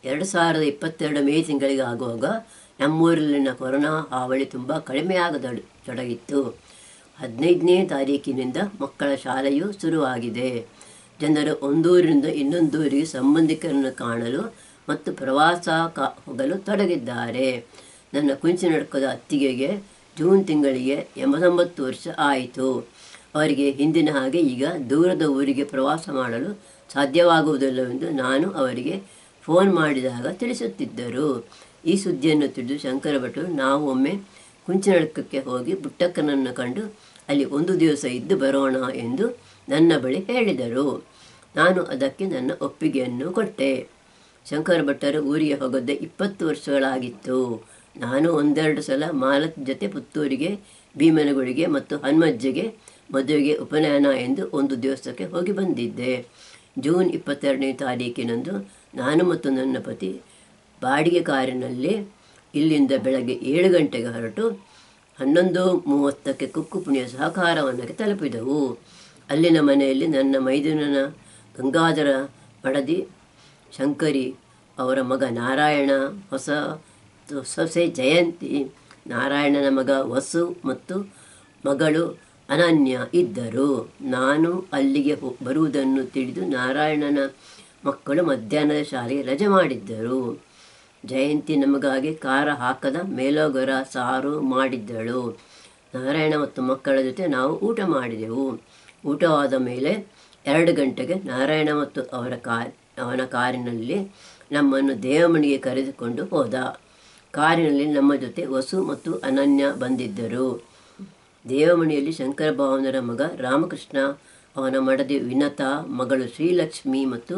2022 ಮೇ ತಿಂಗಳಿಗೆ ಆಗುವಾಗ ನಮ್ಮೂರಲ್ಲಿನ ಕೊರೋನಾ ಹಾವಳಿ ತುಂಬ ಕಡಿಮೆಯಾಗತೊಡಗಿತ್ತು. 15ನೇ ತಾರೀಕಿನಿಂದ ಮಕ್ಕಳ ಶಾಲೆಯು ಶುರುವಾಗಿದೆ. ಜನರು ಒಂದೂರಿನಿಂದ ಇನ್ನೊಂದೂರಿಗೆ ಸಂಬಂಧಿಕರನ್ನು ಕಾಣಲು ಮತ್ತು ಪ್ರವಾಸ ಹೋಗಲು ತೊಡಗಿದ್ದಾರೆ. ನನ್ನ ಕುಂಚಿನಡ್ಕದ ಅತ್ತಿಗೆಗೆ ಜೂನ್ ತಿಂಗಳಿಗೆ 89 ವರ್ಷ ಆಯಿತು. ಅವರಿಗೆ ಹಿಂದಿನ ಹಾಗೆ ಈಗ ದೂರದ ಊರಿಗೆ ಪ್ರವಾಸ ಮಾಡಲು ಸಾಧ್ಯವಾಗುವುದಿಲ್ಲವೆಂದು ನಾನು ಅವರಿಗೆ ಫೋನ್ ಮಾಡಿದಾಗ ತಿಳಿಸುತ್ತಿದ್ದರು. ಈ ಸುದ್ದಿಯನ್ನು ತಿಳಿದು ಶಂಕರ ಭಟ್ರು ನಾವು ಒಮ್ಮೆ ಕುಂಚಿನಡ್ಕಕ್ಕೆ ಹೋಗಿ ಪುಟ್ಟಕ್ಕನನ್ನು ಕಂಡು ಅಲ್ಲಿ ಒಂದು ದಿವಸ ಇದ್ದು ಬರೋಣ ಎಂದು ನನ್ನ ಬಳಿ ಹೇಳಿದರು. ನಾನು ಅದಕ್ಕೆ ನನ್ನ ಒಪ್ಪಿಗೆಯನ್ನು ಕೊಟ್ಟೆ. ಶಂಕರ ಭಟ್ಟರು ಊರಿಗೆ ಹೋಗದೆ 20 ವರ್ಷಗಳಾಗಿತ್ತು. ನಾನು ಒಂದೆರಡು ಸಲ ಮಾಲತಿ ಜೊತೆ ಪುತ್ತೂರಿಗೆ, ಭೀಮನಗುಡಿಗೆ ಮತ್ತು ಹನುಮಜ್ಜಿಗೆ ಮದುವೆಗೆ ಉಪನಯನ ಎಂದು ಒಂದು ದಿವಸಕ್ಕೆ ಹೋಗಿ ಬಂದಿದ್ದೆ. ಜೂನ್ 22ನೇ ತಾರೀಕಿನಂದು ನಾನು ಮತ್ತು ನನ್ನ ಪತಿ ಬಾಡಿಗೆ ಕಾರಿನಲ್ಲಿ ಇಲ್ಲಿಂದ ಬೆಳಗ್ಗೆ 7 ಗಂಟೆಗೆ ಹೊರಟು 11:30ಕ್ಕೆ ಕುಕ್ಕುಪುಣಿಯ ಸಹಕಾರವನಕ್ಕೆ ತಲುಪಿದೆವು. ಅಲ್ಲಿನ ಮನೆಯಲ್ಲಿ ನನ್ನ ಮೈದುನನ ಗಂಗಾಧರ ಮಡದಿ ಶಂಕರಿ, ಅವರ ಮಗ ನಾರಾಯಣ, ಸೊಸೆ ಜಯಂತಿ, ನಾರಾಯಣನ ಮಗ ವಸು ಮತ್ತು ಮಗಳು ಅನನ್ಯ ಇದ್ದರು. ನಾನು ಅಲ್ಲಿಗೆ ಬರುವುದನ್ನು ತಿಳಿದು ನಾರಾಯಣನ ಮಕ್ಕಳು ಮಧ್ಯಾಹ್ನದ ಶಾಲೆಗೆ ರಜೆ ಮಾಡಿದ್ದರು. ಜಯಂತಿ ನಮಗಾಗಿ ಖಾರ ಹಾಕದ ಮೇಲೋಗರ ಸಾರು ಮಾಡಿದ್ದಳು. ನಾರಾಯಣ ಮತ್ತು ಮಕ್ಕಳ ಜೊತೆ ನಾವು ಊಟ ಮಾಡಿದೆವು. ಊಟವಾದ ಮೇಲೆ 2 ಗಂಟೆಗೆ ನಾರಾಯಣ ಮತ್ತು ಅವನ ಕಾರಿನಲ್ಲಿ ನಮ್ಮನ್ನು ದೇವಮಣಿಗೆ ಕರೆದುಕೊಂಡು ಹೋದ. ಕಾರಿನಲ್ಲಿ ನಮ್ಮ ಜೊತೆ ವಸು ಮತ್ತು ಅನನ್ಯ ಬಂದಿದ್ದರು. ದೇವಮಣಿಯಲ್ಲಿ ಶಂಕರ ಭಾವನರ ಮಗ ರಾಮಕೃಷ್ಣ, ಅವನ ಮಡದಿ ವಿನತಾ, ಮಗಳು ಶ್ರೀಲಕ್ಷ್ಮಿ ಮತ್ತು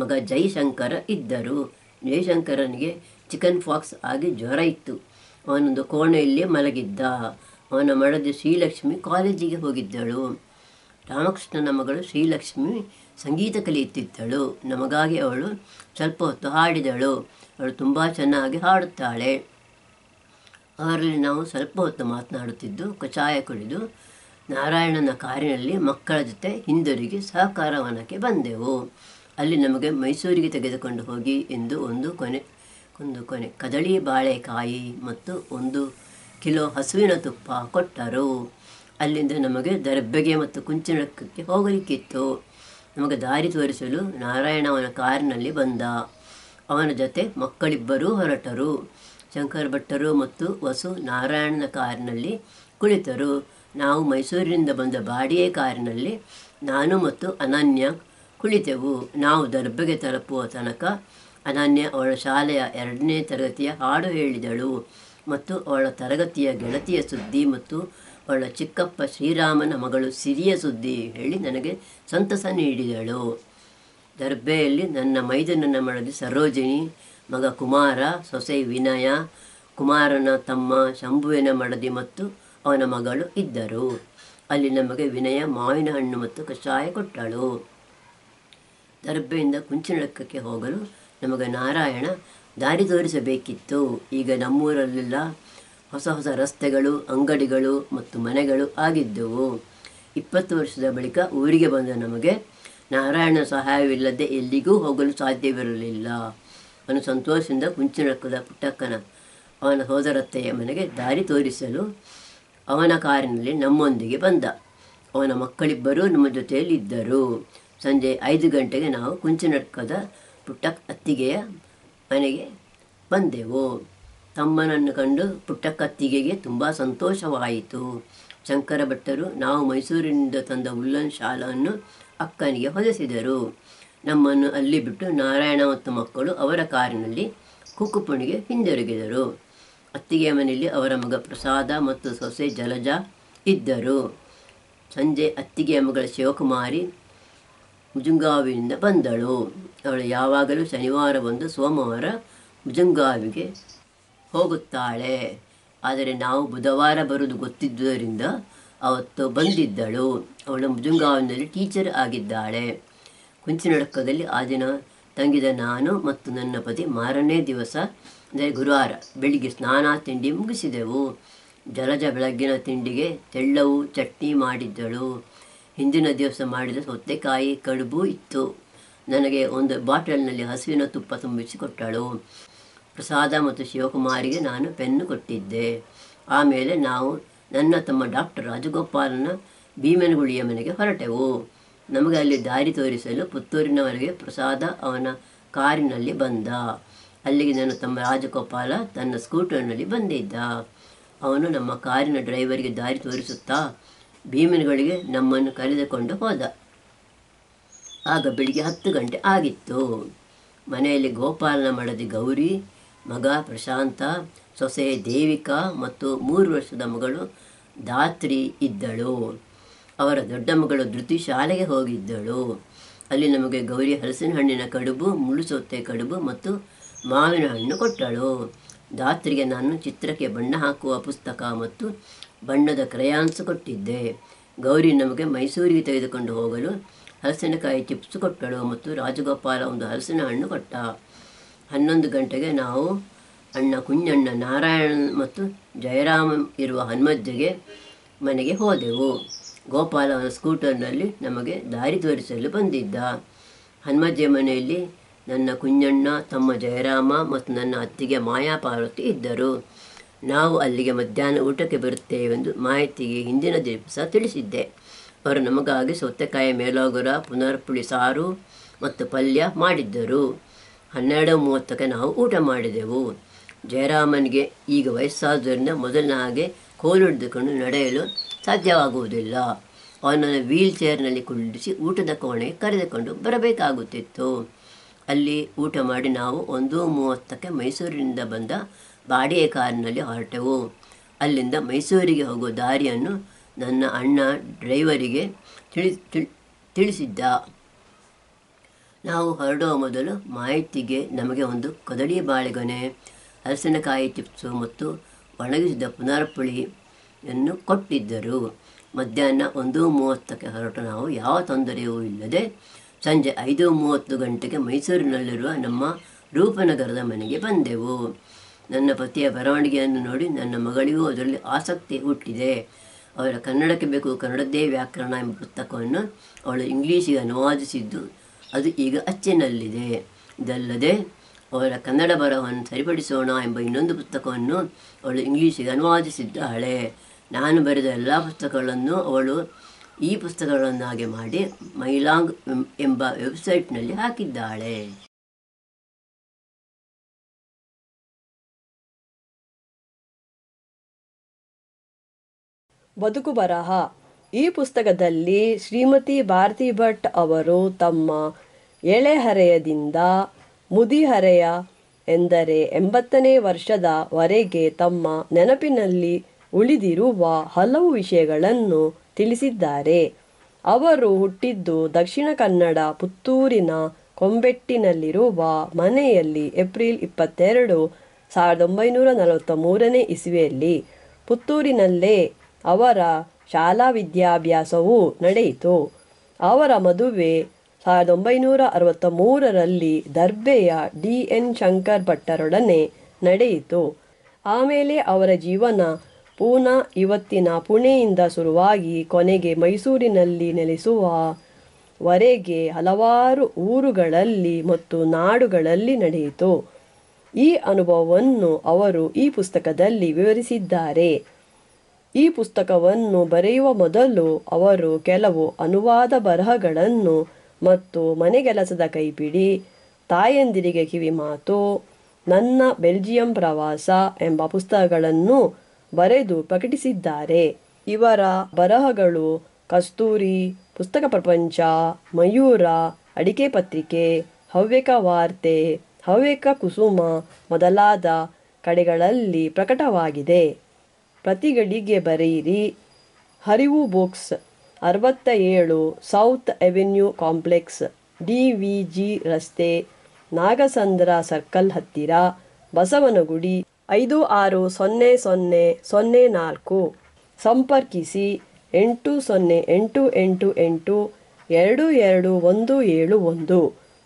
ಮಗ ಜೈಶಂಕರ ಇದ್ದರು. ಜಯಶಂಕರನಿಗೆ ಚಿಕನ್ ಫಾಕ್ಸ್ ಆಗಿ ಜ್ವರ ಇತ್ತು. ಅವನೊಂದು ಕೋಣೆಯಲ್ಲಿಯೇ ಮಲಗಿದ್ದ. ಅವನ ಮಡದಿ ಶ್ರೀಲಕ್ಷ್ಮಿ ಕಾಲೇಜಿಗೆ ಹೋಗಿದ್ದಳು. ರಾಮಕೃಷ್ಣನ ಮಗಳು ಶ್ರೀಲಕ್ಷ್ಮಿ ಸಂಗೀತ ಕಲಿಯುತ್ತಿದ್ದಳು. ನಮಗಾಗಿ ಅವಳು ಸ್ವಲ್ಪ ಹೊತ್ತು ಹಾಡಿದಳು. ಅವಳು ತುಂಬ ಚೆನ್ನಾಗಿ ಹಾಡುತ್ತಾಳೆ. ಅವರಲ್ಲಿ ನಾವು ಸ್ವಲ್ಪ ಹೊತ್ತು ಮಾತನಾಡುತ್ತಿದ್ದು ಕಷಾಯ ಕುಡಿದು ನಾರಾಯಣನ ಕಾರಿನಲ್ಲಿ ಮಕ್ಕಳ ಜೊತೆ ಹಿಂದಿರುಗಿ ಸಹಕಾರವನಕ್ಕೆ ಬಂದೆವು. ಅಲ್ಲಿ ನಮಗೆ ಮೈಸೂರಿಗೆ ತೆಗೆದುಕೊಂಡು ಹೋಗಿ ಎಂದು ಒಂದು ಕೊನೆ ಕದಳಿ ಬಾಳೆಕಾಯಿ ಮತ್ತು 1 ಕಿಲೋ ಹಸುವಿನ ತುಪ್ಪ ಕೊಟ್ಟರು. ಅಲ್ಲಿಂದ ನಮಗೆ ದರ್ಬೆಗೆ ಮತ್ತು ಕುಂಚಿನಡ್ಕಕ್ಕೆ ಹೋಗಲಿಕ್ಕಿತ್ತು. ನಮಗೆ ದಾರಿ ತೋರಿಸಲು ನಾರಾಯಣ ಅವನ ಕಾರಿನಲ್ಲಿ ಬಂದ. ಅವನ ಜೊತೆ ಮಕ್ಕಳಿಬ್ಬರೂ ಹೊರಟರು. ಶಂಕರ ಭಟ್ಟರು ಮತ್ತು ವಸು ನಾರಾಯಣನ ಕಾರಿನಲ್ಲಿ ಕುಳಿತರು. ನಾವು ಮೈಸೂರಿನಿಂದ ಬಂದ ಬಾಡಿಗೆ ಕಾರಿನಲ್ಲಿ ನಾನು ಮತ್ತು ಅನನ್ಯ ಕುಳಿತೆವು. ನಾವು ದರ್ಬೆಗೆ ತಲುಪುವ ತನಕ ಅನನ್ಯ ಅವಳ ಶಾಲೆಯ 2ನೇ ತರಗತಿಯ ಹಾಡು ಹೇಳಿದಳು ಮತ್ತು ಅವಳ ತರಗತಿಯ ಗೆಳತಿಯ ಸುದ್ದಿ ಮತ್ತು ಅವಳ ಚಿಕ್ಕಪ್ಪ ಶ್ರೀರಾಮನ ಮಗಳು ಸಿರಿಯ ಸುದ್ದಿ ಹೇಳಿ ನನಗೆ ಸಂತಸ ನೀಡಿದಳು. ದರ್ಬೆಯಲ್ಲಿ ನನ್ನ ಮೈದುನನ ಮಡದಿ ಸರೋಜಿನಿ, ಮಗ ಕುಮಾರ, ಸೊಸೆ ವಿನಯ, ಕುಮಾರನ ತಮ್ಮ ಶಂಭುವಿನ ಮಡದಿ ಮತ್ತು ಅವನ ಮಗಳು ಇದ್ದರು. ಅಲ್ಲಿ ನಮಗೆ ವಿನಯ ಮಾವಿನ ಹಣ್ಣು ಮತ್ತು ಕಷಾಯ ಕೊಟ್ಟಳು. ದರ್ಬೆಯಿಂದ ಕುಂಚಿನಡ್ಕಕ್ಕೆ ಹೋಗಲು ನಮಗೆ ನಾರಾಯಣ ದಾರಿ ತೋರಿಸಬೇಕಿತ್ತು. ಈಗ ನಮ್ಮೂರಲ್ಲೆಲ್ಲ ಹೊಸ ಹೊಸ ರಸ್ತೆಗಳು, ಅಂಗಡಿಗಳು ಮತ್ತು ಮನೆಗಳು ಆಗಿದ್ದವು. 20 ವರ್ಷದ ಬಳಿಕ ಊರಿಗೆ ಬಂದ ನಮಗೆ ನಾರಾಯಣ ಸಹಾಯವಿಲ್ಲದೆ ಎಲ್ಲಿಗೂ ಹೋಗಲು ಸಾಧ್ಯವಿರಲಿಲ್ಲ. ಅವನು ಸಂತೋಷದಿಂದ ಕುಂಚಿನಡ್ಕದ ಪುಟ್ಟಕ್ಕನ ಅವನ ಸೋದರತ್ತೆಯ ಮನೆಗೆ ದಾರಿ ತೋರಿಸಲು ಅವನ ಕಾರಿನಲ್ಲಿ ನಮ್ಮೊಂದಿಗೆ ಬಂದ. ಅವನ ಮಕ್ಕಳಿಬ್ಬರೂ ನಮ್ಮ ಜೊತೆಯಲ್ಲಿ ಇದ್ದರು. ಸಂಜೆ 5 ಗಂಟೆಗೆ ನಾವು ಕುಂಚಿನಡ್ಕದ ಅತ್ತಿಗೆಯ ಮನೆಗೆ ಬಂದೆವು. ತಮ್ಮನನ್ನು ಕಂಡು ಪುಟ್ಟಕ್ಕತ್ತಿಗೆಗೆ ತುಂಬ ಸಂತೋಷವಾಯಿತು. ಶಂಕರ ಭಟ್ಟರು ನಾವು ಮೈಸೂರಿನಿಂದ ತಂದ ಉಲ್ಲನ್ ಶಾಲನ್ನು ಅಕ್ಕನಿಗೆ ಹೊಲಿಸಿದರು. ನಮ್ಮನ್ನು ಅಲ್ಲಿ ಬಿಟ್ಟು ನಾರಾಯಣ ಮತ್ತು ಮಕ್ಕಳು ಅವರ ಕಾರಿನಲ್ಲಿ ಕುಕ್ಕುಪುಣಿಗೆ ಹಿಂದಿರುಗಿದರು. ಅತ್ತಿಗೆಯ ಮನೆಯಲ್ಲಿ ಅವರ ಮಗ ಪ್ರಸಾದ ಮತ್ತು ಸೊಸೆ ಜಲಜ ಇದ್ದರು. ಸಂಜೆ ಅತ್ತಿಗೆಯ ಮಗಳ ಶಿವಕುಮಾರಿ ಮುಜುಂಗಾವಿನಿಂದ ಬಂದಳು. ಅವಳು ಯಾವಾಗಲೂ ಶನಿವಾರ ಬಂದು ಸೋಮವಾರ ಮುಜುಂಗಾವಿಗೆ ಹೋಗುತ್ತಾಳೆ. ಆದರೆ ನಾವು ಬುಧವಾರ ಬರುವುದು ಗೊತ್ತಿದ್ದುದರಿಂದ ಅವತ್ತು ಬಂದಿದ್ದಳು. ಅವಳು ಮುಜುಂಗಾವಿನಲ್ಲಿ ಟೀಚರ್ ಆಗಿದ್ದಾಳೆ. ಕುಂಚಿನಡ್ಕದಲ್ಲಿ ಆ ದಿನ ತಂಗಿದ ನಾನು ಮತ್ತು ನನ್ನ ಪತಿ ಮಾರನೇ ದಿವಸ ಅಂದರೆ ಗುರುವಾರ ಬೆಳಿಗ್ಗೆ ಸ್ನಾನ ತಿಂಡಿ ಮುಗಿಸಿದೆವು. ಜಲಜ ಬೆಳಗ್ಗಿನ ತಿಂಡಿಗೆ ತೆಳ್ಳವು ಚಟ್ನಿ ಮಾಡಿದ್ದಳು. ಹಿಂದಿನ ದಿವಸ ಮಾಡಿದ ಸೌತೆಕಾಯಿ ಕಡುಬು ಇತ್ತು. ನನಗೆ ಒಂದು ಬಾಟಲ್ನಲ್ಲಿ ಹಸುವಿನ ತುಪ್ಪ ತುಂಬಿಸಿಕೊಟ್ಟಳು. ಪ್ರಸಾದ ಮತ್ತು ಶಿವಕುಮಾರಿಗೆ ನಾನು ಪೆನ್ನು ಕೊಟ್ಟಿದ್ದೆ. ಆಮೇಲೆ ನಾವು ನನ್ನ ತಮ್ಮ ಡಾಕ್ಟರ್ ರಾಜಗೋಪಾಲನ ಭೀಮನಗುಳಿಯ ಮನೆಗೆ ಹೊರಟೆವು. ನಮಗೆ ಅಲ್ಲಿ ದಾರಿ ತೋರಿಸಲು ಪುತ್ತೂರಿನವರೆಗೆ ಪ್ರಸಾದ ಅವನ ಕಾರಿನಲ್ಲಿ ಬಂದ. ಅಲ್ಲಿಗೆ ನನ್ನ ತಮ್ಮ ರಾಜಗೋಪಾಲ ತನ್ನ ಸ್ಕೂಟರ್ನಲ್ಲಿ ಬಂದಿದ್ದ. ಅವನು ನಮ್ಮ ಕಾರಿನ ಡ್ರೈವರಿಗೆ ದಾರಿ ತೋರಿಸುತ್ತಾ ಭೀಮನಗಳಿಗೆ ನಮ್ಮನ್ನು ಕರೆದುಕೊಂಡು ಹೋದ. ಆಗ ಬೆಳಿಗ್ಗೆ 10 ಗಂಟೆ ಆಗಿತ್ತು. ಮನೆಯಲ್ಲಿ ಗೋಪಾಲನ ಮಡದಿ ಗೌರಿ, ಮಗ ಪ್ರಶಾಂತ, ಸೊಸೆ ದೇವಿಕಾ ಮತ್ತು 3 ವರ್ಷದ ಮಗಳು ಧಾತ್ರಿ ಇದ್ದಳು. ಅವರ ದೊಡ್ಡ ಮಗಳು ಧೃತಿ ಶಾಲೆಗೆ ಹೋಗಿದ್ದಳು. ಅಲ್ಲಿ ನಮಗೆ ಗೌರಿ ಹಲಸಿನ ಹಣ್ಣಿನ ಕಡುಬು, ಮುಳ್ಳುಸೌತೆ ಕಡುಬು ಮತ್ತು ಮಾವಿನ ಹಣ್ಣು ಕೊಟ್ಟಳು. ಧಾತ್ರಿಗೆ ನಾನು ಚಿತ್ರಕ್ಕೆ ಬಣ್ಣ ಹಾಕುವ ಪುಸ್ತಕ ಮತ್ತು ಬಣ್ಣದ ಕ್ರಯಾನ್ಸ್ ಕೊಟ್ಟಿದ್ದೆ. ಗೌರಿ ನಮಗೆ ಮೈಸೂರಿಗೆ ತೆಗೆದುಕೊಂಡು ಹೋಗಲು ಹಲಸಿನಕಾಯಿ ಚಿಪ್ಸ್ ಕೊಟ್ಟಳು ಮತ್ತು ರಾಜಗೋಪಾಲ ಒಂದು ಹಲಸಿನ ಹಣ್ಣು ಕೊಟ್ಟ. 11 ಗಂಟೆಗೆ ನಾವು ಅಣ್ಣ ಕುಂಜಣ್ಣ, ನಾರಾಯಣ ಮತ್ತು ಜಯರಾಮ ಇರುವ ಹನುಮಜ್ಜೆಗೆ ಮನೆಗೆ ಹೋದೆವು. ಗೋಪಾಲ ಅವನ ಸ್ಕೂಟರ್ನಲ್ಲಿ ನಮಗೆ ದಾರಿ ತೋರಿಸಲು ಬಂದಿದ್ದ. ಹನುಮಜ್ಜೆ ಮನೆಯಲ್ಲಿ ನನ್ನ ಕುಂಜಣ್ಣ, ತಮ್ಮ ಜಯರಾಮ ಮತ್ತು ನನ್ನ ಅತ್ತಿಗೆ ಮಾಯಾಪಾರ್ವತಿ ಇದ್ದರು. ನಾವು ಅಲ್ಲಿಗೆ ಮಧ್ಯಾಹ್ನ ಊಟಕ್ಕೆ ಬರುತ್ತೇವೆಂದು ಮಾಹಿತಿಗೆ ಹಿಂದಿನ ದಿವಸ ತಿಳಿಸಿದ್ದೆ. ಅವರು ನಮಗಾಗಿ ಸೌತೆಕಾಯಿ ಮೇಲೋಗರ, ಪುನರ್ಪುಳಿ ಸಾರು ಮತ್ತು ಪಲ್ಯ ಮಾಡಿದ್ದರು. 12:30ಕ್ಕೆ ನಾವು ಊಟ ಮಾಡಿದೆವು. ಜಯರಾಮನಿಗೆ ಈಗ ವಯಸ್ಸಾದ್ದರಿಂದ ಮೊದಲಿನ ಹಾಗೆ ಕೋಲು ಹಿಡಿದುಕೊಂಡು ನಡೆಯಲು ಸಾಧ್ಯವಾಗುವುದಿಲ್ಲ. ಅವನನ್ನು ವೀಲ್ ಚೇರ್ನಲ್ಲಿ ಕುಳ್ಳಿರಿಸಿ ಊಟದ ಕೋಣೆಗೆ ಕರೆದುಕೊಂಡು ಬರಬೇಕಾಗುತ್ತಿತ್ತು. ಅಲ್ಲಿ ಊಟ ಮಾಡಿ ನಾವು 1:30ಕ್ಕೆ ಮೈಸೂರಿನಿಂದ ಬಂದ ಬಾಡಿಗೆ ಕಾರಿನಲ್ಲಿ ಹೊರಟೆವು. ಅಲ್ಲಿಂದ ಮೈಸೂರಿಗೆ ಹೋಗುವ ದಾರಿಯನ್ನು ನನ್ನ ಅಣ್ಣ ಡ್ರೈವರಿಗೆ ತಿಳಿಸಿದ್ದ. ನಾವು ಹೊರಡುವ ಮೊದಲು ಮಾಹಿತಿಗೆ ನಮಗೆ ಒಂದು ಕದಳಿ ಬಾಳೆಗೊನೆ, ಹಲಸಿನಕಾಯಿ ಚಿಪ್ಸು ಮತ್ತು ಒಣಗಿಸಿದ ಪುನರ್ಪುಳಿಯನ್ನು ಕೊಟ್ಟಿದ್ದರು. ಮಧ್ಯಾಹ್ನ 1:30ಕ್ಕೆ ಹೊರಟು ನಾವು ಯಾವ ತೊಂದರೆಯೂ ಇಲ್ಲದೆ ಸಂಜೆ 5:30 ಗಂಟೆಗೆ ಮೈಸೂರಿನಲ್ಲಿರುವ ನಮ್ಮ ರೂಪನಗರದ ಮನೆಗೆ ಬಂದೆವು. ನನ್ನ ಪತಿಯ ಬರವಣಿಗೆಯನ್ನು ನೋಡಿ ನನ್ನ ಮಗಳಿಗೂ ಅದರಲ್ಲಿ ಆಸಕ್ತಿ ಹುಟ್ಟಿದೆ. ಅವರ ಕನ್ನಡಕ್ಕೆ ಬೇಕು ಕನ್ನಡದ್ದೇ ವ್ಯಾಕರಣ ಎಂಬ ಪುಸ್ತಕವನ್ನು ಅವಳು ಇಂಗ್ಲೀಷಿಗೆ ಅನುವಾದಿಸಿದ್ದು ಅದು ಈಗ ಅಚ್ಚಿನಲ್ಲಿದೆ. ಇದಲ್ಲದೆ ಅವರ ಕನ್ನಡ ಬರಹವನ್ನು ಸರಿಪಡಿಸೋಣ ಎಂಬ ಇನ್ನೊಂದು ಪುಸ್ತಕವನ್ನು ಅವಳು ಇಂಗ್ಲೀಷಿಗೆ ಅನುವಾದಿಸಿದ್ದಾಳೆ. ನಾನು ಬರೆದ ಎಲ್ಲ ಪುಸ್ತಕಗಳನ್ನು ಅವಳು ಈ ಪುಸ್ತಕಗಳನ್ನಾಗಿ ಮಾಡಿ ಮೈಲಾಂಗ್ ಎಂಬ ವೆಬ್ಸೈಟ್ನಲ್ಲಿ ಹಾಕಿದ್ದಾಳೆ. ಬದುಕು ಬರಹ. ಈ ಪುಸ್ತಕದಲ್ಲಿ ಶ್ರೀಮತಿ ಭಾರತಿ ಭಟ್ ಅವರು ತಮ್ಮ ಎಳೆಹರೆಯದಿಂದ ಮುದಿಹರೆಯ ಎಂದರೆ 80ನೇ ವರ್ಷದವರೆಗೆ ತಮ್ಮ ನೆನಪಿನಲ್ಲಿ ಉಳಿದಿರುವ ಹಲವು ವಿಷಯಗಳನ್ನು ತಿಳಿಸಿದ್ದಾರೆ. ಅವರು ಹುಟ್ಟಿದ್ದು ದಕ್ಷಿಣ ಕನ್ನಡ ಪುತ್ತೂರಿನ ಕೊಂಬೆಟ್ಟಿನಲ್ಲಿರುವ ಮನೆಯಲ್ಲಿ ಏಪ್ರಿಲ್ 22, 1943ನೇ ಇಸವಿಯಲ್ಲಿ. ಪುತ್ತೂರಿನಲ್ಲೇ ಅವರ ಶಾಲಾ ವಿದ್ಯಾಭ್ಯಾಸವೂ ನಡೆಯಿತು. ಅವರ ಮದುವೆ 1963ರಲ್ಲಿ ದರ್ಬೆಯ D.N. ಶಂಕರ್ ಭಟ್ಟರೊಡನೆ ನಡೆಯಿತು. ಆಮೇಲೆ ಅವರ ಜೀವನ ಪೂನಾ, ಇವತ್ತಿನ ಪುಣೆಯಿಂದ ಶುರುವಾಗಿ ಕೊನೆಗೆ ಮೈಸೂರಿನಲ್ಲಿ ನೆಲೆಸುವವರೆಗೆ ಹಲವಾರು ಊರುಗಳಲ್ಲಿ ಮತ್ತು ನಾಡುಗಳಲ್ಲಿ ನಡೆಯಿತು. ಈ ಅನುಭವವನ್ನು ಅವರು ಈ ಪುಸ್ತಕದಲ್ಲಿ ವಿವರಿಸಿದ್ದಾರೆ. ಈ ಪುಸ್ತಕವನ್ನು ಬರೆಯುವ ಮೊದಲು ಅವರು ಕೆಲವು ಅನುವಾದ ಬರಹಗಳನ್ನು ಮತ್ತು ಮನೆಗೆಲಸದ ಕೈಪಿಡಿ, ತಾಯಂದಿರಿಗೆ ಕಿವಿಮಾತು, ನನ್ನ ಬೆಲ್ಜಿಯಂ ಪ್ರವಾಸ ಎಂಬ ಪುಸ್ತಕಗಳನ್ನು ಬರೆದು ಪ್ರಕಟಿಸಿದ್ದಾರೆ. ಇವರ ಬರಹಗಳು ಕಸ್ತೂರಿ, ಪುಸ್ತಕ ಪ್ರಪಂಚ, ಮಯೂರ, ಅಡಿಕೆ ಪತ್ರಿಕೆ, ಹವ್ಯಕ ವಾರ್ತೆ, ಹವ್ಯಕ ಕುಸುಮ ಮೊದಲಾದ ಕಡೆಗಳಲ್ಲಿ ಪ್ರಕಟವಾಗಿದೆ. ಪ್ರತಿಗಳಿಗೆ ಬರೆಯಿರಿ. ಹರಿವು books, 67 south avenue complex, DVG ರಸ್ತೆ, ನಾಗಸಂದ್ರ ಸರ್ಕಲ್ ಹತ್ತಿರ, ಬಸವನಗುಡಿ 560004. ಸಂಪರ್ಕಿಸಿ 8088822171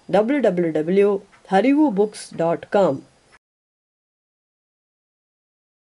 www.harivubooks.com.